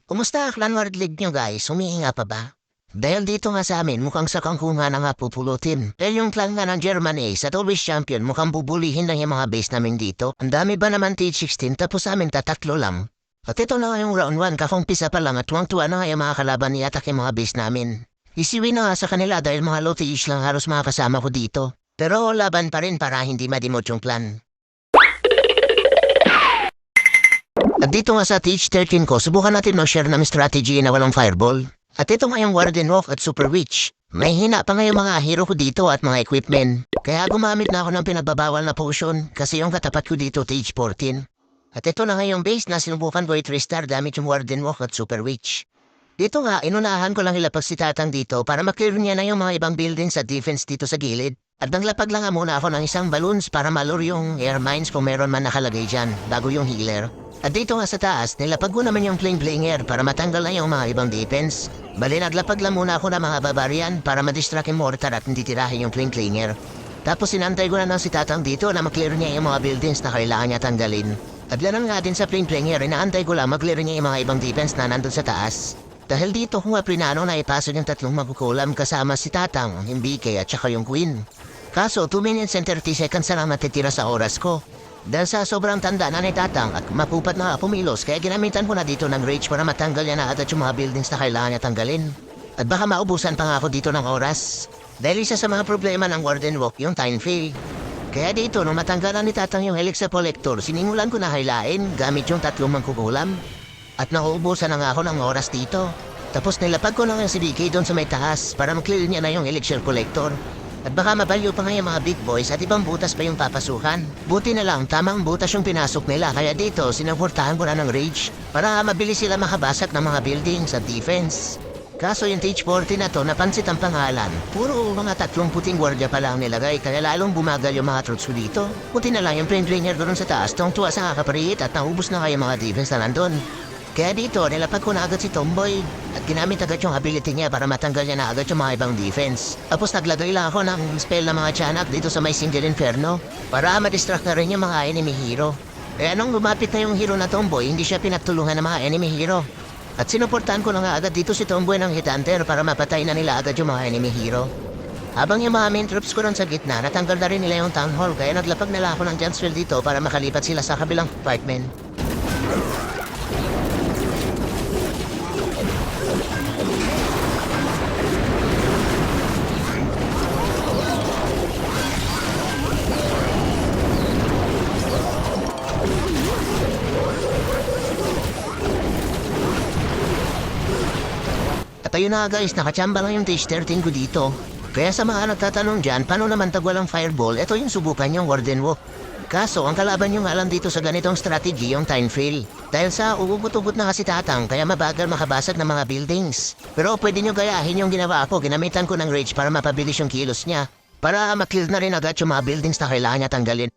Kumusta Clanward League nyo guys? Humihinga pa ba? Dahil dito nga sa amin mukhang sa kangkungan na nga pupulutin. Dahil yung clan nga ng German Ace at always champion mukhang bubulihin lang yung mga base namin dito. Ang dami ba naman T16 tapos sa amin tatatlo lang. At ito na nga yung round 1 kakumpisa pa lang at tuwang-tuwa na nga yung mga kalaban ni atak yung mga base namin. Isiwi na nga sa kanila dahil mga low TH lang halos mga kasama ko dito. Pero laban pa rin para hindi madimot yung clan. At dito nga sa TH13 ko, subukan natin mag-share ng strategy na walang fireball. At ito nga yung Warden Walk at Super Witch. May hina pa nga yung mga hero ko dito at mga equipment. Kaya gumamit na ako ng pinagbabawal na potion kasi yung katapat ko dito TH14. At ito na nga yung base na sinubukan ko i-3-star gamit yung Warden Walk at Super Witch. Dito nga, inunahan ko lang ilapag si Tatang dito para maklear niya na yung mga ibang buildings at defense dito sa gilid. At naglapag lang nga muna ako ng isang balloons para malure yung air mines kung meron man nakalagay dyan bago yung healer. At dito nga sa taas, nilapag ko naman yung fling air para matanggal na yung mga ibang defense. Bali naglapag lang muna ako ng mga barbarian para madistract yung mortar at hindi tirahin yung fling air. Tapos sinantay ko na ng si Tatang dito na maklear niya yung mga buildings na kailangan niya tanggalin. At ganun nga din sa fling air, inaantay ko lang maklear niya yung mga ibang defense na nandun sa taas. Dahil dito ko nga prinano na ipasok yung tatlong makukulam kasama si Tatang, yung BK at saka yung Queen. Kaso 2 minutes and 30 seconds na lang natitira sa oras ko. Dahil sa sobrang tanda na ni Tatang at mapupat na pumilos kaya ginamitan ko na dito ng rage para matanggal niya na agad yung mga buildings na kailangan niya tanggalin. At baka maubusan pa nga ako dito ng oras. Dahil isa sa mga problema ng Warden Walk yung time fail. Kaya dito nung matanggalan ni Tatang yung Elixir Collector, siningulan ko na hilain gamit yung tatlong mangkukulam. At nauubusan na nga ako ng oras dito. Tapos nilapag ko na nga si BK doon sa may taas para mag-clear niya na yung Elixir Collector. At baka mabalyo pa nga yung mga big boys at ibang butas pa yung papasukan. Buti na lang, tamang butas yung pinasok nila. Kaya dito, sinaportahan ko na ng rage para mabilis sila makabasak ng mga buildings at defense. Kaso yung TH40 na to, napansit ang pangalan. Puro mga tatlong puting gwardiya pa lang nilagay kaya lalong bumagal yung mga troops ko dito. Buti na lang yung plain drainer doon sa taas, tuwa sa kakaparit at naubos na kayo mga defense na nandun. Kaya dito, nilapag ko na agad si Tomboy at ginamit agad yung ability niya para matanggal niya na agad yung mga ibang defense. Tapos naglagay lang ako ng spell ng mga tiyanak dito sa may single inferno para madistract na rin yung mga enemy hero. Kaya nung lumapit na yung hero na Tomboy, hindi siya pinagtulungan ng mga enemy hero. At sinuportahan ko na nga agad dito si Tomboy ng Hithunter para mapatay na nila agad yung mga enemy hero. Habang yung mga main troops ko ron sa gitna, natanggal na rin nila yung town hall kaya naglapag nila ako ng jump spell dito para makalipat sila sa kabilang compartment. At ayun na guys, nakachamba lang yung TH13 ko dito. Kaya sa mga nagtatanong dyan, paano naman tagwalang fireball, ito yung subukan yung Warden Walk. Kaso, ang kalaban nyo nga lang dito sa ganitong strategy yung time fail. Dahil sa ugugot-ugot na kasi Tatang, kaya mabagal makabasag ng mga buildings. Pero pwede nyo gayahin yung ginawa ko, ginamitan ko ng rage para mapabilis yung kilos niya. Para makill na rin agad yung mga buildings na kailangan niya tanggalin.